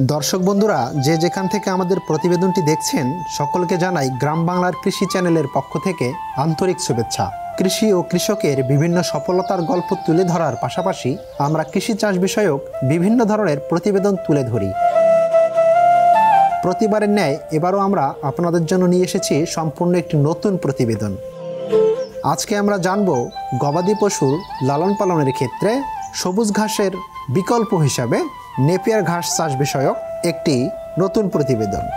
दर्शक बंधुरा जे जेखान थेके आमादेर प्रतिवेदनटी देखछेन सकलके जानाई ग्राम बांगलार कृषि चैनेलेर पक्ष थेके आंतरिक शुभेच्छा। कृषि और कृषकेर विभिन्न सफलतार गल्प तुले धरार पाशापाशी आमरा कृषि चाष विषयक विभिन्न धरनेर प्रतिवेदन तुले धरी। प्रतिबारेर न्याय एबारो आमरा आपनादेर जन्य निये एसेछि सम्पूर्ण एकटी नतुन प्रतिवेदन। आजके आमरा जानबो गबादी पशुर लालन पालनेर क्षेत्रे सबुज घासेर विकल्प हिसाबे नेपियर घास चाष विषयक एकटी नतून प्रतिवेदन।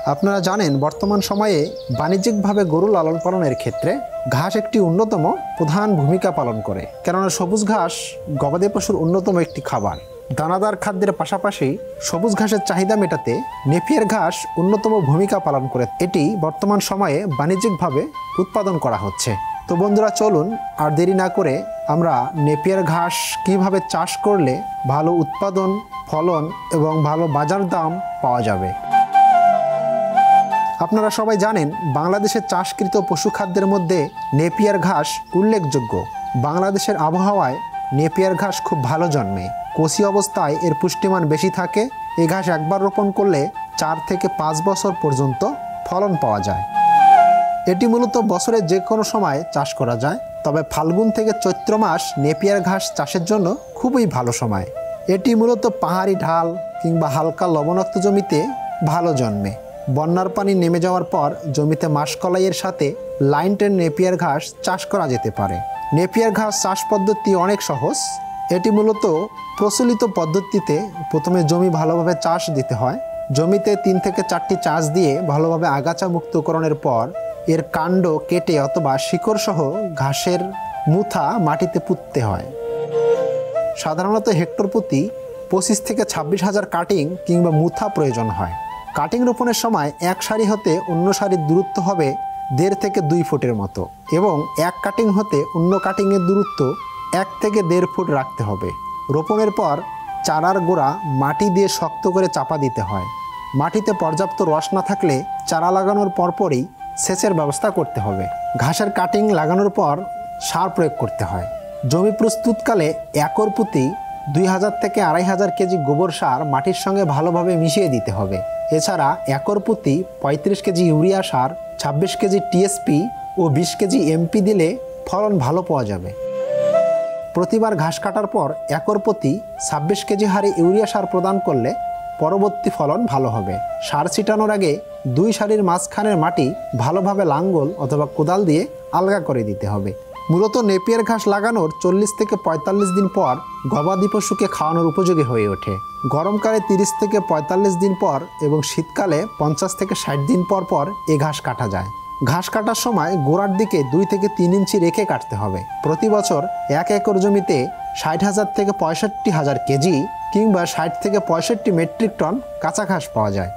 आपनारा जानेन बर्तमान समये बाणिज्यिकभावे गरु लालन पालनेर क्षेत्रे घास एकटी अन्यतम प्रधान भूमिका पालन करे, केनना सबुज घास गबादी पशुर अन्यतम एकटी खाबार। दानादार खाद्येर पाशापाशी सबुज घासेर चाहिदा मेटाते नेपियर घास अन्यतम भूमिका पालन करे एटी बर्तमान समये बाणिज्यिकभावे उत्पादन करा हच्छे। तो बंधुरा चलुन और देरी ना करे आमरा नेपियर घास किभाबे चाष करले भालो उत्पादन फलन एवं भालो बाजार दाम पाওয়া যাবে। আপনারা সবাই জানেন বাংলাদেশের চাষকৃত পশু খাদ্যের মধ্যে নেপিয়ার ঘাস উল্লেখযোগ্য। বাংলাদেশের আবহাওয়ায় নেপিয়ার ঘাস খুব ভালো জন্মে। কচি অবস্থায় এর পুষ্টিমান বেশি থাকে। এই ঘাস একবার রোপণ করলে 4 থেকে 5 বছর পর্যন্ত ফলন পাওয়া যায়। এটি মূলত বছরের যে কোনো সময় চাষ করা যায়, তবে ফাল্গুন থেকে চৈত্র মাস নেপিয়ার ঘাস চাষের জন্য খুবই ভালো সময়। এটি মূলত পাহাড়ি ঢাল কিংবা হালকা লবণাক্ত জমিতে ভালো জন্মে। বন্যার পানি নেমে যাওয়ার পর জমিতে মাসকলাইয়ের সাথে লাইন টেন নেপিয়ার ঘাস চাষ করা যেতে পারে। নেপিয়ার ঘাস চাষ পদ্ধতি অনেক সহজ। এটি মূলত প্রচলিত পদ্ধতিতে প্রথমে জমি ভালোভাবে চাষ দিতে হয়। জমিতে 3 থেকে 4টি চাষ দিয়ে ভালোভাবে আগাছা মুক্তকরণের পর এর কাণ্ড কেটে অথবা শিকড় সহ ঘাসের মুথা মাটিতে পুঁততে হয়। সাধারণত হেক্টর প্রতি 25 থেকে 26,000 কাটিং কিংবা মুথা প্রয়োজন হয়। কাটিং রোপণের সময় এক সারি হতে অন্য সারির দূরত্ব হবে 1.5 থেকে 2 ফুটের মতো এবং এক কাটিং হতে অন্য কাটিংয়ের দূরত্ব 1 থেকে 1.5 ফুট রাখতে হবে। রোপণের পর চারার গোড়া মাটি দিয়ে শক্ত করে চাপা দিতে হয়। মাটিতে পর্যাপ্ত রস না থাকলে চারা লাগানোর পরপরই সেচের ব্যবস্থা করতে হবে। ঘাসের কাটিং লাগানোর পর সার প্রয়োগ করতে হয়। জমি প্রস্তুতকালে একর প্রতি 2000 থেকে 2500 কেজি গোবর সার মাটির সঙ্গে ভালোভাবে মিশিয়ে দিতে হবে। এছাড়া একর প্রতি 35 কেজি ইউরিয়া সার, 26 কেজি টিএসপি ও 20 কেজি এমপি দিলে ফলন ভালো পাওয়া যাবে। প্রতিবার ঘাস কাটার পর একর প্রতি 26 কেজি হারে ইউরিয়া সার প্রদান করলে পরবর্তী ফলন ভালো হবে। সার ছিটানোর আগে 2 সারির মাঝখানের মাটি ভালোভাবে লাঙ্গল অথবা কোদাল দিয়ে আলগা করে দিতে হবে। মূলত নেপিয়ার ঘাস লাগানোর 40 থেকে 45 দিন পর গবাদি পশুকে খাওয়ানোর উপযোগী হয়ে ওঠে। গরমকালে 30 থেকে 45 দিন পর এবং শীতকালে 50 থেকে 60 দিন পর পর এই ঘাস কাটা যায়। ঘাস কাটার সময় গোড়ার দিকে 2 থেকে 3 ইঞ্চি রেখে কাটতে হবে। প্রতি বছর 1 একর জমিতে 60,000 থেকে 65,000 কেজি কিংবা 60 থেকে 65 মেট্রিক টন কাঁচা ঘাস পাওয়া যায়।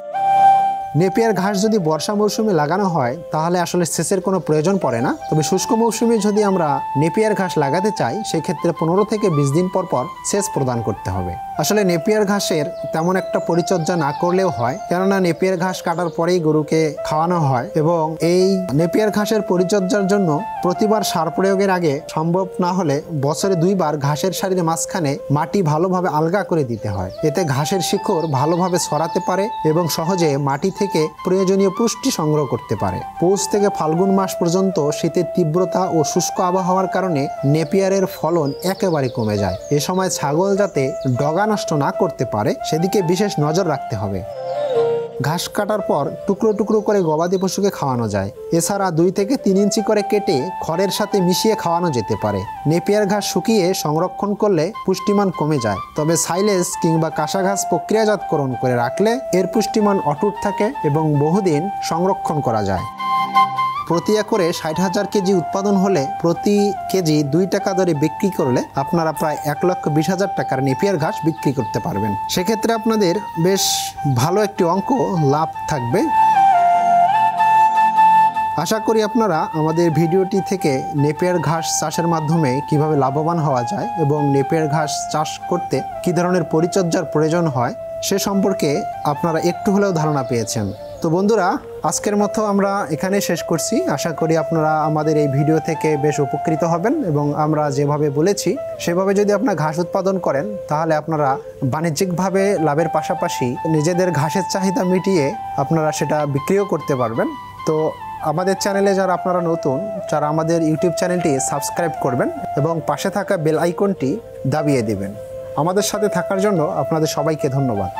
নেপিয়ার ঘাস যদি বর্ষা মৌসুমে লাগানো হয় তাহলে আসলে সেচের কোনো প্রয়োজন পড়ে না। তবে শুষ্ক মৌসুমে যদি আমরা নেপিয়ার ঘাস লাগাতে চাই সেক্ষেত্রে 15 থেকে 20 দিন পর পর সেচ প্রদান করতে হবে। আসলে নেপিয়ার ঘাসের তেমন একটা পরিচর্যা না করলেও হয়, কেননা নেপিয়ার ঘাস কাটার পরেই গরুকে খাওয়ানো হয় এবং এই নেপিয়ার ঘাসের পরিচর্যার জন্য প্রতিবার সার প্রয়োগের আগে সম্ভব না হলে বছরে 2 বার ঘাসের সারির মাঝখানে মাটি ভালোভাবে আলগা করে দিতে হয়। এতে ঘাসের শিকড় ভালোভাবে ছড়াতে পারে এবং সহজে মাটি থেকে প্রয়োজনীয় পুষ্টি সংগ্রহ করতে পারে। পৌষ থেকে ফাল্গুন মাস পর্যন্ত শীতের তীব্রতা ও শুষ্ক আবহাওয়ার কারণে নেপিয়ারের ফলন একেবারে কমে যায়। এ সময় ছাগল যাতে ডগা নষ্ট না করতে পারে সেদিকে বিশেষ নজর রাখতে হবে। ঘাস কাটার পর টুকরো টুকরো করে গবাদি পশুকে খাওয়ানো যায়। এছাড়া 2 থেকে 3 ইঞ্চি করে কেটে খড়ের সাথে মিশিয়ে খাওয়ানো যেতে পারে। নেপিয়ার ঘাস শুকিয়ে সংরক্ষণ করলে পুষ্টিমান কমে যায়, তবে সাইলেজ কিংবা কাঁচা ঘাস প্রক্রিয়াজাতকরণ করে রাখলে এর পুষ্টিমান অটুট থাকে এবং বহুদিন সংরক্ষণ করা যায়। প্রতি একরে 60,000 কেজি উৎপাদন হলে প্রতি কেজি 2 টাকা দরে বিক্রি করলে আপনারা প্রায় 1,20,000 টাকার নেপিয়ার ঘাস বিক্রি করতে পারবেন। সেক্ষেত্রে আপনাদের বেশ ভালো একটি অঙ্ক লাভ থাকবে। আশা করি আপনারা আমাদের ভিডিওটি থেকে নেপিয়ার ঘাস চাষের মাধ্যমে কিভাবে লাভবান হওয়া যায় এবং নেপিয়ার ঘাস চাষ করতে কী ধরনের পরিচর্যার প্রয়োজন হয় সে সম্পর্কে আপনারা একটু হলেও ধারণা পেয়েছেন। তো বন্ধুরা, আজকের মতো আমরা এখানে শেষ করছি। আশা করি আপনারা আমাদের এই ভিডিও থেকে বেশ উপকৃত হবেন এবং আমরা যেভাবে বলেছি সেভাবে যদি আপনারা ঘাস উৎপাদন করেন তাহলে আপনারা বাণিজ্যিকভাবে লাভের পাশাপাশি নিজেদের ঘাসের চাহিদা মিটিয়ে আপনারা সেটা বিক্রিও করতে পারবেন। তো আমাদের চ্যানেলে যারা আপনারা নতুন, যারা আমাদের ইউটিউব চ্যানেলটি সাবস্ক্রাইব করবেন এবং পাশে থাকা বেল আইকনটি দাবিয়ে দেবেন। আমাদের সাথে থাকার জন্য আপনাদের সবাইকে ধন্যবাদ।